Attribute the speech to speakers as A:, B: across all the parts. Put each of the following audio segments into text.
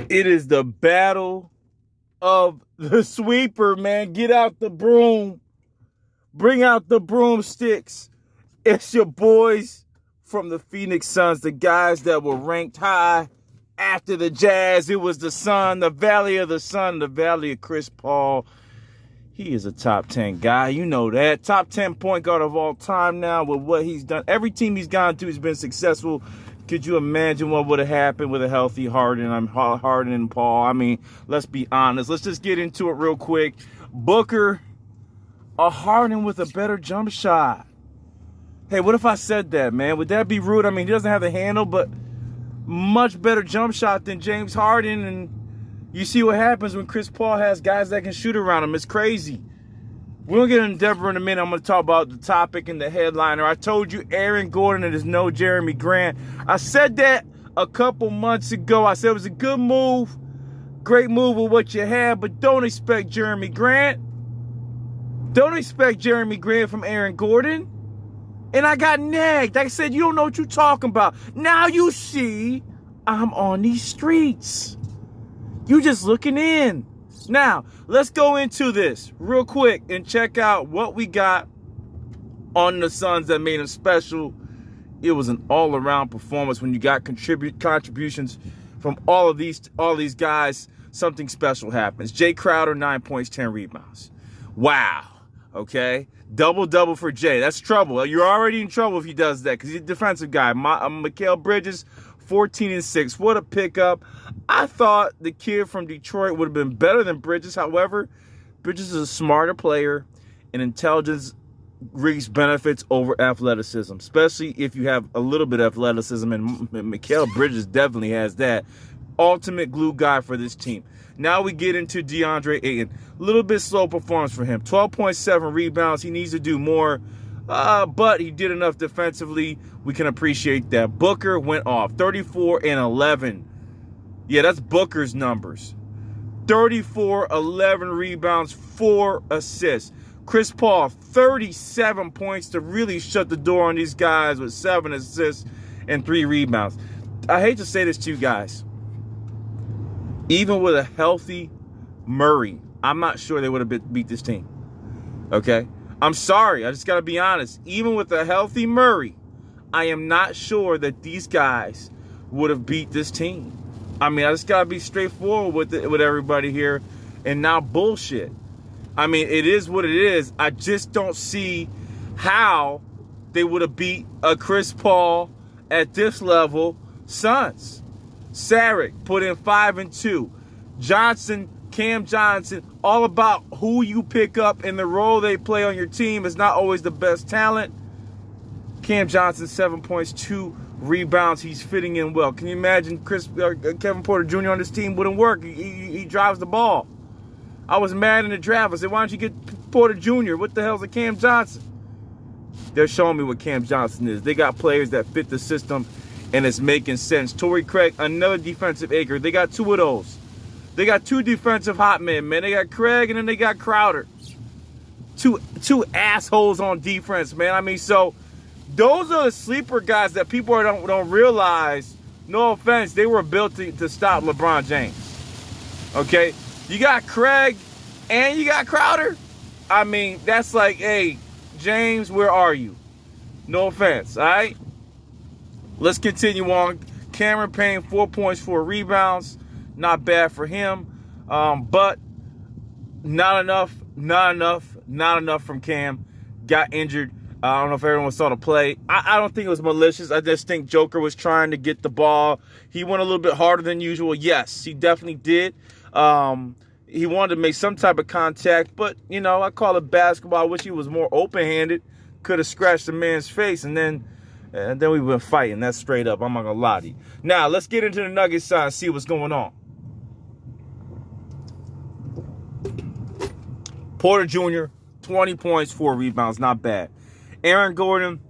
A: It is the battle of the sweeper, man. Get out the broom. Bring out the broomsticks. It's your boys from the Phoenix Suns, the guys that were ranked high after the Jazz. It was the Sun, the Valley of the Sun, the Valley of Chris Paul. He is a top 10 guy. You know that. Top 10 point guard of all time now with what he's done. Every team he's gone to has been successful. Could you imagine what would have happened with a healthy Harden? Harden and Paul. I mean, let's be honest. Let's just get into it real quick. Booker, a Harden with a better jump shot. Hey, what if I said that, man? Would that be rude? I mean, he doesn't have the handle, but much better jump shot than James Harden. And you see what happens when Chris Paul has guys that can shoot around him. It's crazy. We'll get into Denver in a minute. I'm going to talk about the topic and the headliner. I told you Aaron Gordon is no Jeremy Grant. I said that a couple months ago. I said it was a good move. Great move with what you had, but don't expect Jeremy Grant. Don't expect Jeremy Grant from Aaron Gordon. And I got nagged. I said, you don't know what you're talking about. Now you see I'm on these streets. You just looking in. Now, let's go into this real quick and check out what we got on the Suns that made them special. It was an all-around performance when you got contributions from all these guys. Something special happens. Jay Crowder, 9 points, 10 rebounds. Wow. Okay. Double-double for Jay. That's trouble. You're already in trouble if he does that because he's a defensive guy. Mikal Bridges, 14 and 6. What a pickup. I thought the kid from Detroit would have been better than Bridges. However, Bridges is a smarter player, and intelligence reaps benefits over athleticism, especially if you have a little bit of athleticism, and Mikal Bridges definitely has that. Ultimate glue guy for this team. Now we get into DeAndre Ayton. A little bit slow performance for him. 12.7 rebounds. He needs to do more, but he did enough defensively. We can appreciate that. Booker went off. 34 and 11. Yeah, that's Booker's numbers. 34, 11 rebounds, 4 assists. Chris Paul, 37 points to really shut the door on these guys with 7 assists and 3 rebounds. I hate to say this to you guys. Even with a healthy Murray, I'm not sure they would have beat this team. Okay? I'm sorry. I just got to be honest. Even with a healthy Murray, I am not sure that these guys would have beat this team. I mean, I just got to be straightforward with everybody here and not bullshit. I mean, it is what it is. I just don't see how they would have beat a Chris Paul at this level Suns. Saric put in 5 and 2. Johnson, Cam Johnson, all about who you pick up and the role they play on your team is not always the best talent. Cam Johnson, 7 points, 2 rebounds. He's fitting in well. Can you imagine Kevin Porter Jr. on this team? Wouldn't work. He drives the ball. I was mad in the draft. I said, why don't you get Porter Jr.? What the hell's a Cam Johnson? They're showing me what Cam Johnson is. They got players that fit the system, and it's making sense. Torrey Craig, another defensive acre. They got 2 of those. They got 2 defensive hot men, man. They got Craig, and then they got Crowder. Two assholes on defense, man. I mean, so those are the sleeper guys that people don't realize. No offense, they were built to stop LeBron James. Okay? You got Craig and you got Crowder. I mean, that's like, hey, James, where are you? No offense, all right? Let's continue on. Cameron Payne, 4 points, 4 rebounds. Not bad for him. But not enough from Cam. Got injured. I don't know if everyone saw the play. I don't think it was malicious. I just think Joker was trying to get the ball. He went a little bit harder than usual. Yes, he definitely did. He wanted to make some type of contact, but, you know, I call it basketball. I wish he was more open-handed. Could have scratched the man's face, and then we've been fighting. That's straight up. I'm not going to lie to you. Now, let's get into the Nuggets side and see what's going on. Porter Jr., 20 points, 4 rebounds. Not bad. Aaron Gordon,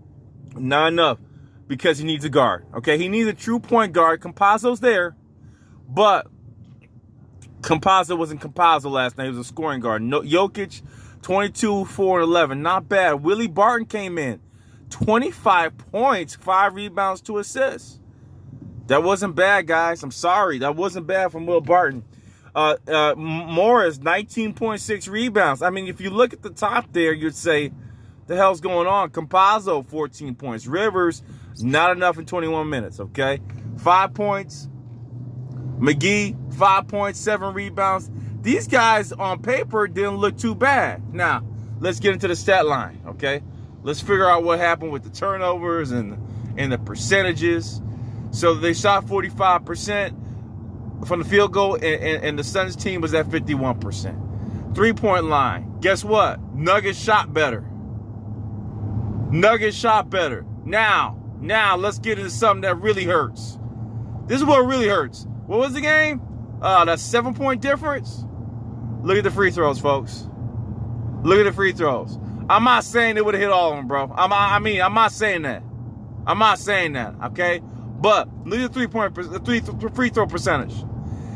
A: not enough because he needs a guard. Okay, he needs a true point guard. Campazzo's there, but Campazzo wasn't Campazzo last night. He was a scoring guard. Jokic, 22, 4, and 11. Not bad. Willie Barton came in. 25 points, 5 rebounds, 2 assists. That wasn't bad, guys. I'm sorry. That wasn't bad from Will Barton. Morris, 19.6 rebounds. I mean, if you look at the top there, you'd say, the hell's going on? Campazzo, 14 points. Rivers, not enough in 21 minutes, okay? 5 points. McGee, 5 points, 7 rebounds. These guys on paper didn't look too bad. Now, let's get into the stat line, okay? Let's figure out what happened with the turnovers and the percentages. So they shot 45% from the field goal, and the Suns team was at 51%. 3-point line. Guess what? Nuggets shot better. Nuggets shot better. Now, let's get into something that really hurts. This is what really hurts. What was the game? That's 7-point difference. Look at the free throws, folks. Look at the free throws. I'm not saying they would have hit all of them, bro. I'm not saying that. I'm not saying that, okay? But look at the free throw percentage.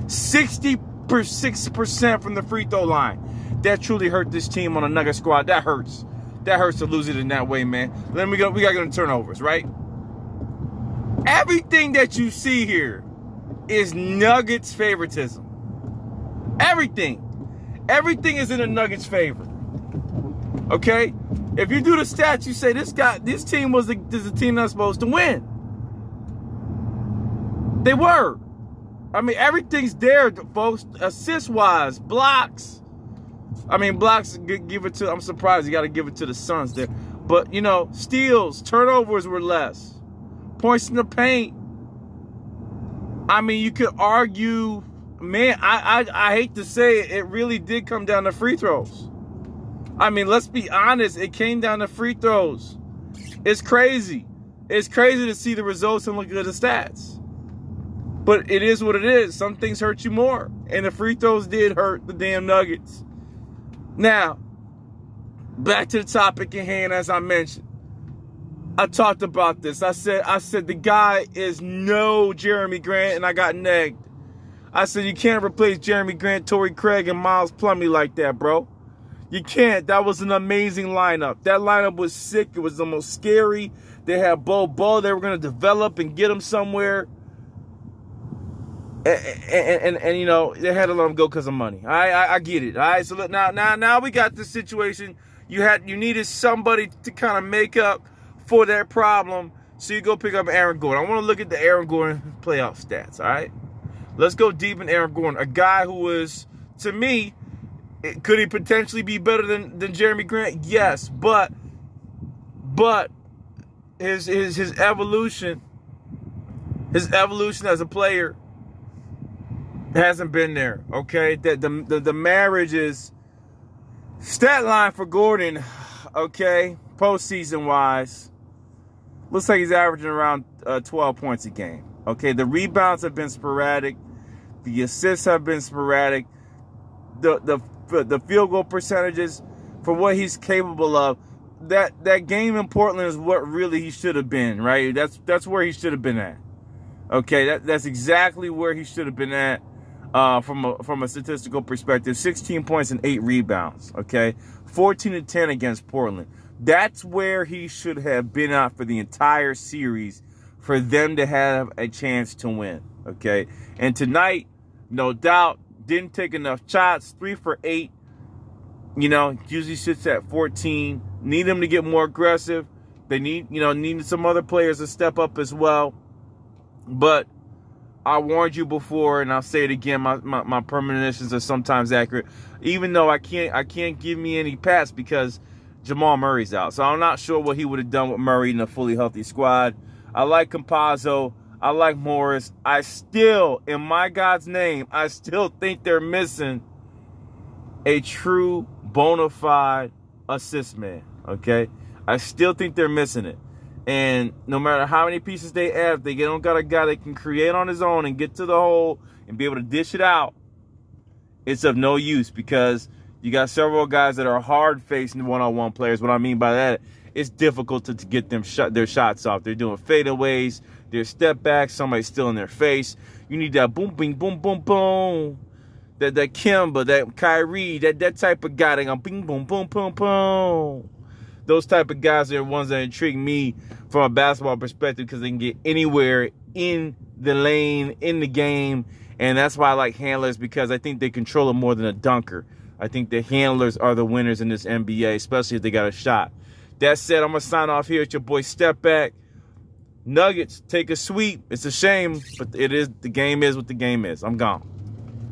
A: 66% from the free throw line. That truly hurt this team on a Nugget squad. That hurts. That hurts to lose it in that way, man. Then we got to go to turnovers, right? Everything that you see here is Nuggets favoritism. Everything. Everything is in the Nuggets' favor. Okay? If you do the stats, you say this team is the team that's supposed to win. They were. I mean, everything's there, folks. Assist-wise, blocks. I mean, blocks, give it to, I'm surprised you got to give it to the Suns there. But, you know, steals, turnovers were less. Points in the paint. I mean, you could argue, man, I hate to say it, it really did come down to free throws. I mean, let's be honest, it came down to free throws. It's crazy. It's crazy to see the results and look at the stats. But it is what it is. Some things hurt you more. And the free throws did hurt the damn Nuggets. Now, back to the topic at hand, as I mentioned. I talked about this. I said the guy is no Jerami Grant, and I got negged. I said you can't replace Jerami Grant, Torrey Craig, and Miles Plumlee like that, bro. You can't. That was an amazing lineup. That lineup was sick. It was the most scary. They had Bo. They were going to develop and get him somewhere. And you know, they had to let him go because of money. I get it. All right, so look, now we got this situation. You needed somebody to kind of make up for that problem, so you go pick up Aaron Gordon. I want to look at the Aaron Gordon playoff stats. All right, let's go deep in Aaron Gordon, a guy who was, to me, could he potentially be better than Jerami Grant? Yes, but his evolution as a player hasn't been there, okay? The marriage is stat line for Gordon, okay, postseason-wise, looks like he's averaging around 12 points a game, okay? The rebounds have been sporadic. The assists have been sporadic. The field goal percentages for what he's capable of, that game in Portland is what really he should have been, right? That's where he should have been at, okay? That's exactly where he should have been at. From a statistical perspective, 16 points and 8 rebounds, okay? 14-10 against Portland. That's where he should have been at for the entire series for them to have a chance to win, okay? And tonight, no doubt, didn't take enough shots, 3 for 8. You know, usually sits at 14. Need him to get more aggressive. They needed some other players to step up as well. But I warned you before, and I'll say it again. My premonitions are sometimes accurate, even though I can't give me any pats because Jamal Murray's out. So I'm not sure what he would have done with Murray in a fully healthy squad. I like Campazzo. I like Morris. I still, in my God's name, I still think they're missing a true bona fide assist man. Okay, I still think they're missing it. And no matter how many pieces they add, they don't got a guy that can create on his own and get to the hole and be able to dish it out. It's of no use because you got several guys that are hard-facing one-on-one players. What I mean by that, it's difficult to get them their shots off. They're doing fadeaways, they're step backs, somebody's still in their face. You need that boom, bing, boom, boom, boom. That Kemba, that Kyrie, that type of guy. They go bing, boom, boom, boom, boom. those type of guys are the ones that intrigue me from a basketball perspective because they can get anywhere in the lane, in the game. And that's why I like handlers, because I think they control it more than a dunker. I think the handlers are the winners in this NBA, especially if they got a shot. That said, I'm going to sign off here with your boy Step Back. Nuggets, take a sweep. It's a shame, but the game is what the game is. I'm gone.